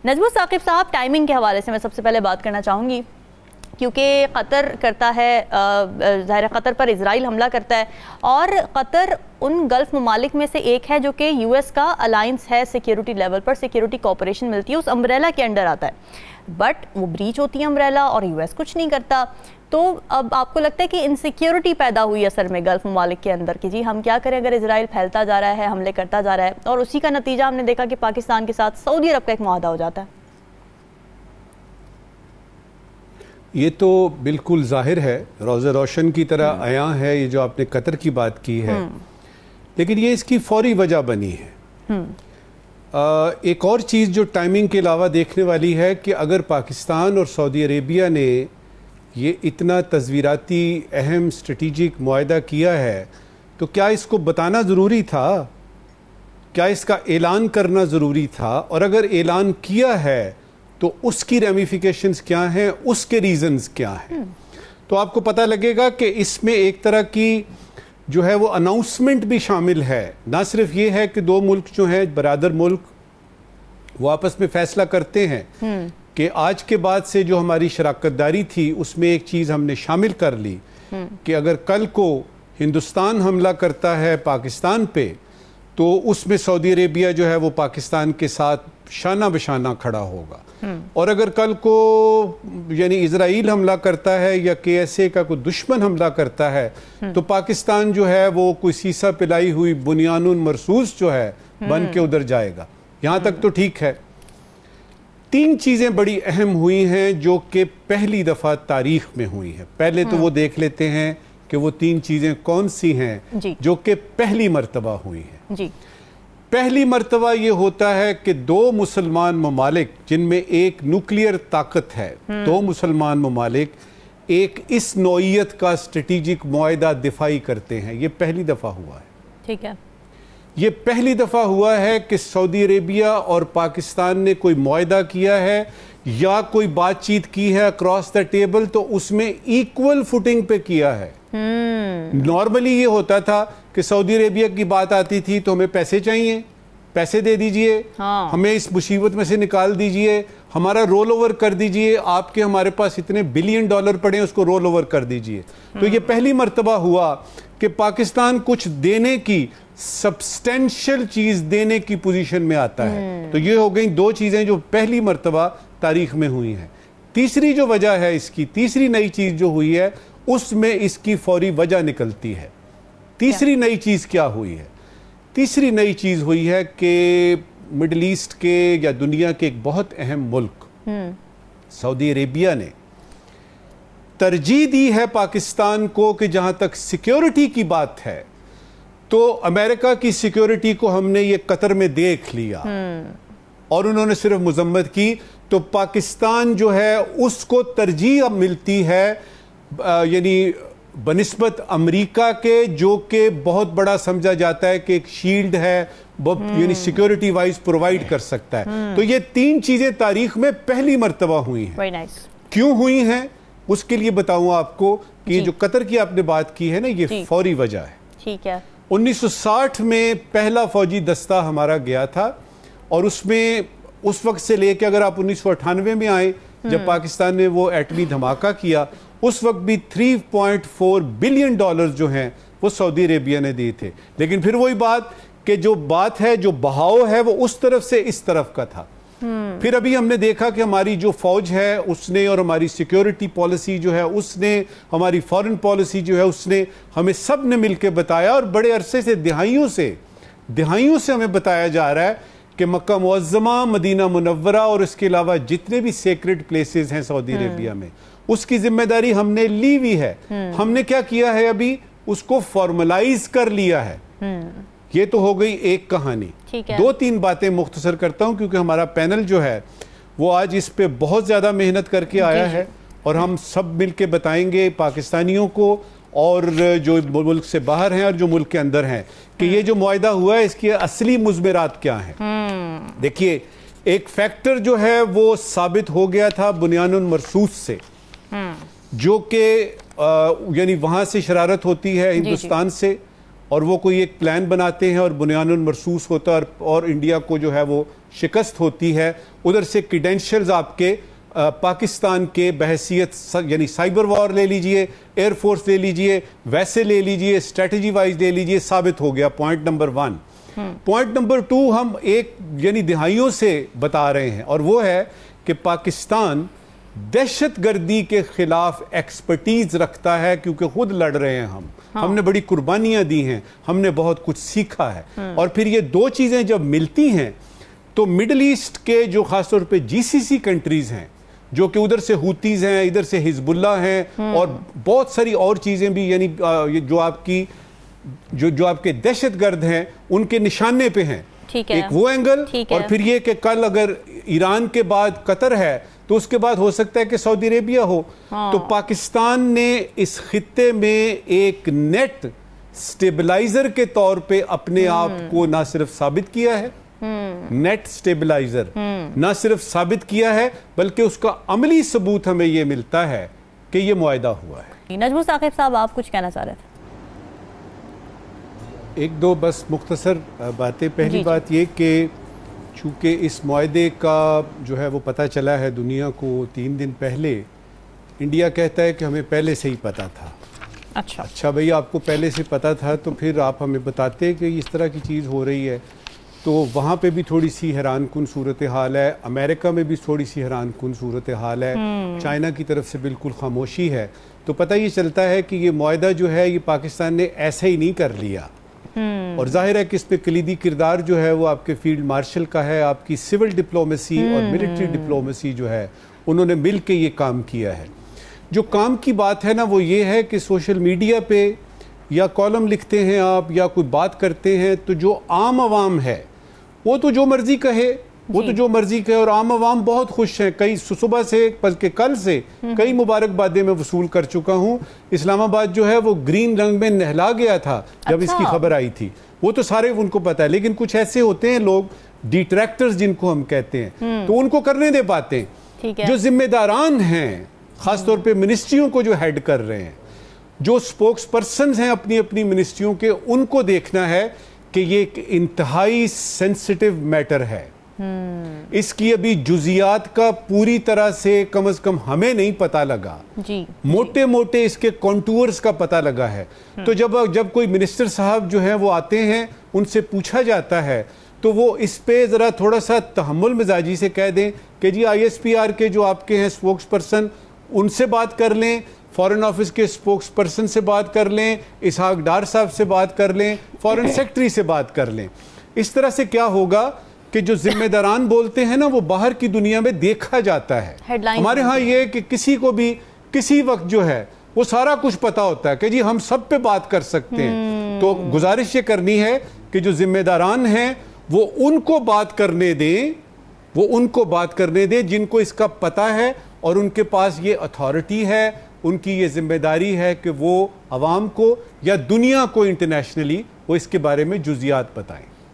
نجم ثاقب صاحب، ٹائمنگ کے حوالے سے میں سب سے پہلے بات کرنا چاہوں گی، کیونکہ قطر کرتا ہے، ظاہر قطر پر اسرائیل حملہ کرتا ہے، اور قطر ان گلف ممالک میں سے ایک ہے جو کہ یو ایس کا الائنس ہے، سیکیورٹی لیول پر سیکیورٹی کوپریشن ملتی ہے، اس امبریلا کے انڈر آتا ہے، بٹ وہ بریچ ہوتی ہے امبریلا اور یو ایس کچھ نہیں کرتا. تو اب آپ کو لگتا ہے کہ انسیکیورٹی پیدا ہوئی اصل میں گلف ممالک کے اندر کہ جی ہم کیا کریں اگر اسرائیل پھیلتا جا رہا ہے، حملے کرتا جا رہا ہے، اور اسی کا نتیجہ ہم نے دیکھا کہ پاکستان کے ساتھ سعودی عرب کا ایک معاہدہ ہو جاتا ہے. یہ تو بالکل ظاہر ہے، روز روشن کی طرح عیاں ہے یہ جو آپ نے قطر کی بات کی ہے، لیکن یہ اس کی فوری وجہ بنی ہے. ایک اور چیز جو ٹائمنگ کے علاوہ دیکھنے والی ہے کہ اگر پاکستان اور سعودی عربیہ نے یہ اتنا تصویراتی اہم اسٹریٹجک معاہدہ کیا ہے تو کیا اس کو بتانا ضروری تھا؟ کیا اس کا اعلان کرنا ضروری تھا؟ اور اگر اعلان کیا ہے تو اس کی ریمیفیکیشنز کیا ہیں، اس کے ریزنز کیا ہیں؟ تو آپ کو پتہ لگے گا کہ اس میں ایک طرح کی جو ہے وہ اناؤنسمنٹ بھی شامل ہے. نہ صرف یہ ہے کہ دو ملک جو ہیں برادر ملک وہ آپس میں فیصلہ کرتے ہیں کہ آج کے بعد سے جو ہماری شراکت داری تھی اس میں ایک چیز ہم نے شامل کر لی کہ اگر کل کو ہندوستان حملہ کرتا ہے پاکستان پہ تو اس میں سعودی عربیہ جو ہے وہ پاکستان کے ساتھ شانہ بشانہ کھڑا ہوگا، اور اگر کل کو یعنی اسرائیل حملہ کرتا ہے یا KSA کا کوئی دشمن حملہ کرتا ہے تو پاکستان جو ہے وہ کوئی سیسا پلائی ہوئی بنیان مرصوص جو ہے بن کے ادھر جائے گا. یہاں تک تو ٹھیک ہے. تین چیزیں بڑی اہم ہوئی ہیں جو کہ پہلی دفعہ تاریخ میں ہوئی ہیں. پہلے تو وہ دیکھ لیتے ہیں کہ وہ تین چیزیں کون سی ہیں جو کہ پہلی مرتبہ ہوئی ہیں. پہلی مرتبہ یہ ہوتا ہے کہ دو مسلمان ممالک جن میں ایک نیوکلیئر طاقت ہے، دو مسلمان ممالک ایک اس نوعیت کا اسٹریٹجک معاہدہ دفاعی کرتے ہیں. یہ پہلی دفعہ ہوا ہے. ٹھیک ہے. یہ پہلی دفعہ ہوا ہے کہ سعودی عربیہ اور پاکستان نے کوئی معاہدہ کیا ہے یا کوئی بات چیت کی ہے اکراس دا ٹیبل تو اس میں ایکول فوٹنگ پہ کیا ہے. نارملی یہ ہوتا تھا کہ سعودی عربیہ کی بات آتی تھی تو ہمیں پیسے چاہیے، پیسے دے دیجئے، ہمیں اس مصیبت میں سے نکال دیجئے، ہمارا رول اوور کر دیجئے، آپ کے ہمارے پاس اتنے بلین ڈالر پڑے ہیں اس کو رول اوور کر دیجئے. تو یہ پہلی مرتبہ ہوا کہ پاکستان کچھ دینے کی، سبسٹینشل چیز دینے کی پوزیشن میں آتا ہے. تو یہ ہو گئی دو چیزیں جو پہلی مرتبہ تاریخ میں ہوئی ہیں. تیسری جو وجہ ہے اس کی، تیسری نئی چیز جو ہوئی ہے اس میں اس کی فوری وجہ نکلتی ہے. تیسری نئی چیز کیا ہوئی ہے؟ تیسری نئی چیز ہوئی ہے کہ مڈل ایسٹ کے یا دنیا کے ایک بہت اہم ملک سعودی عربیہ نے ترجیح دی ہے پاکستان کو کہ جہاں تک سیکیورٹی کی بات ہے تو امریکہ کی سیکیورٹی کو ہم نے یہ قطر میں دیکھ لیا، اور انہوں نے صرف مذمت کی. تو پاکستان جو ہے اس کو ترجیح اب ملتی ہے یعنی بنسبت امریکہ کے، جو کہ بہت بڑا سمجھا جاتا ہے کہ ایک شیلڈ ہے، یعنی سیکیورٹی وائز پرووائڈ کر سکتا ہے. تو یہ تین چیزیں تاریخ میں پہلی مرتبہ ہوئی ہیں. کیوں ہوئی ہیں اس کے لیے بتاؤں آپ کو کہ یہ جو قطر کی آپ نے بات کی ہے نا، یہ فوری وجہ ہے. ٹھیک ہے. 1960 میں پہلا فوجی دستہ ہمارا گیا تھا، اور اس میں اس وقت سے لے کے اگر آپ 1998 میں آئیں جب پاکستان نے وہ ایٹمی دھماکہ کیا، اس وقت بھی 3.4 بلین ڈالر جو ہیں وہ سعودی عربیہ نے دیے تھے. لیکن پھر وہی بات کہ جو بات ہے، جو بہاؤ ہے وہ اس طرف سے اس طرف کا تھا. پھر ابھی ہم نے دیکھا کہ ہماری جو فوج ہے اس نے، اور ہماری سیکیورٹی پالیسی جو ہے اس نے، ہماری فارن پالیسی جو ہے اس نے، ہمیں سب نے مل کے بتایا، اور بڑے عرصے سے دہائیوں سے ہمیں بتایا جا رہا ہے کہ مکہ معظمہ، مدینہ منورہ اور اس کے علاوہ جتنے بھی سیکرڈ پلیسز ہیں سعودی عربیہ میں، اس کی ذمہ داری ہم نے لی ہوئی ہے. ہم نے کیا کیا ہے ابھی؟ اس کو فارملائز کر لیا ہے. یہ تو ہو گئی ایک کہانی. دو تین باتیں مختصر کرتا ہوں کیونکہ ہمارا پینل جو ہے وہ آج اس پہ بہت زیادہ محنت کر کے آیا ہے، اور ہم سب مل کے بتائیں گے پاکستانیوں کو اور جو ملک سے باہر ہیں اور جو ملک کے اندر ہیں کہ یہ جو معاہدہ ہوا ہے اس کی اصلی مضمرات کیا ہیں. دیکھیے، ایک فیکٹر جو ہے وہ ثابت ہو گیا تھا بنیان مرصوص سے، جو کہ یعنی وہاں سے شرارت ہوتی ہے ہندوستان سے، اور وہ کوئی ایک پلان بناتے ہیں اور بنیان مرصوص ہوتا ہے اور انڈیا کو جو ہے وہ شکست ہوتی ہے، ادھر سے کریڈینشلز آپ کے پاکستان کے بحیثیت یعنی سائبر وار لے لیجئے، ایئر فورس لے لیجئے، ویسے لے لیجئے، اسٹریٹجی وائز لے لیجئے، ثابت ہو گیا. Point number 1. پوائنٹ نمبر 2 ہم ایک یعنی دہائیوں سے بتا رہے ہیں، اور وہ ہے کہ پاکستان دہشت گردی کے خلاف ایکسپرٹیز رکھتا ہے، کیونکہ خود لڑ رہے ہیں ہم نے بڑی قربانیاں دی ہیں، ہم نے بہت کچھ سیکھا ہے. اور پھر یہ دو چیزیں جب ملتی ہیں تو مڈل ایسٹ کے جو خاص طور پہ جی سی سی کنٹریز ہیں، جو کہ ادھر سے ہوتیز ہیں، ادھر سے حزب اللہ ہیں، اور بہت ساری اور چیزیں بھی، یعنی جو آپ کی جو آپ کے دہشت گرد ہیں ان کے نشانے پہ ہیں. ایک وہ اینگل، اور پھر یہ کہ کل اگر ایران کے بعد قطر ہے تو اس کے بعد ہو سکتا ہے کہ سعودی عربیہ ہو. تو پاکستان نے اس خطے میں ایک نیٹ سٹیبلائزر کے طور پہ اپنے آپ کو نہ صرف ثابت کیا ہے، نیٹ سٹیبلائزر نہ صرف ثابت کیا ہے، بلکہ اس کا عملی ثبوت ہمیں یہ ملتا ہے کہ یہ معاہدہ ہوا ہے. نجم ثاقب صاحب، آپ کچھ کہنا چاہ رہے تھے؟ ایک دو بس مختصر باتیں. پہلی بات یہ کہ چونکہ اس معاہدے کا جو ہے وہ پتہ چلا ہے دنیا کو 3 دن پہلے، انڈیا کہتا ہے کہ ہمیں پہلے سے ہی پتہ تھا. اچھا بھئی، آپ کو پہلے سے پتہ تھا تو پھر آپ ہمیں بتاتے کہ اس طرح کی چیز ہو رہی ہے. تو وہاں پہ بھی تھوڑی سی حیران کن صورتحال ہے، امریکہ میں بھی تھوڑی سی حیران کن صورتحال ہے، چائنا کی طرف سے بالکل خاموشی ہے. تو پتہ یہ چلتا ہے کہ یہ معاہدہ جو ہے یہ پاکستان نے ایسے ہی نہیں کر لیا، اور ظاہر ہے کہ اس پہ کلیدی کردار جو ہے وہ آپ کے فیلڈ مارشل کا ہے. آپ کی سول ڈپلومیسی اور ملٹری ڈپلومیسی جو ہے انہوں نے مل کے یہ کام کیا ہے. جو کام کی بات ہے نا وہ یہ ہے کہ سوشل میڈیا پہ یا کالم لکھتے ہیں آپ یا کوئی بات کرتے ہیں تو جو عام عوام ہے وہ تو جو مرضی کہے، اور عام عوام بہت خوش ہیں. کئی صبح سے بلکہ کل سے کئی مبارک بادیں میں وصول کر چکا ہوں. اسلام آباد جو ہے وہ گرین رنگ میں نہلا گیا تھا جب اس کی خبر آئی تھی. وہ تو سارے ان کو پتہ ہے، لیکن کچھ ایسے ہوتے ہیں لوگ ڈیٹریکٹرز جن کو ہم کہتے ہیں، تو ان کو کرنے دے پاتے ہیں. جو ذمہ داران ہیں خاص طور پہ منسٹریوں کو جو ہیڈ کر رہے ہیں، جو سپوکس پرسنز ہیں اپنی اپنی منسٹریوں کے، ان کو دیکھنا ہے کہ یہ ایک انتہائی سینسٹیو میٹر ہے. اس کی ابھی جزیات کا پوری طرح سے کم از کم ہمیں نہیں پتہ لگا، موٹے موٹے اس کے کانٹورز کا پتہ لگا ہے. تو جب کوئی منسٹر صاحب جو ہیں وہ آتے ہیں، ان سے پوچھا جاتا ہے تو وہ اس پہ ذرا تھوڑا سا تحمل مزاجی سے کہہ دیں کہ جی ISPR کے جو آپ کے ہیں سپوکس پرسن، ان سے بات کر لیں، فورن آفس کے سپوکس پرسن سے بات کر لیں، اسحاق ڈار صاحب سے بات کر لیں، فورن سیکٹری سے بات کر لیں. اس طرح سے کیا ہوگا کہ جو ذمہ داران بولتے ہیں نا وہ باہر کی دنیا میں دیکھا جاتا ہے. ہمارے ہاں یہ کہ کسی کو بھی کسی وقت جو ہے وہ سارا کچھ پتا ہوتا ہے کہ جی ہم سب پہ بات کر سکتے ہیں. تو گزارش یہ کرنی ہے کہ جو ذمہ داران ہیں وہ ان کو بات کرنے دیں، جن کو اس کا پتہ ہے اور ان کے پاس یہ اتھارٹی ہے، ان کی یہ ذمہ داری ہے کہ وہ عوام کو یا دنیا کو انٹرنیشنلی وہ اس کے بارے میں جزیات بتائیں.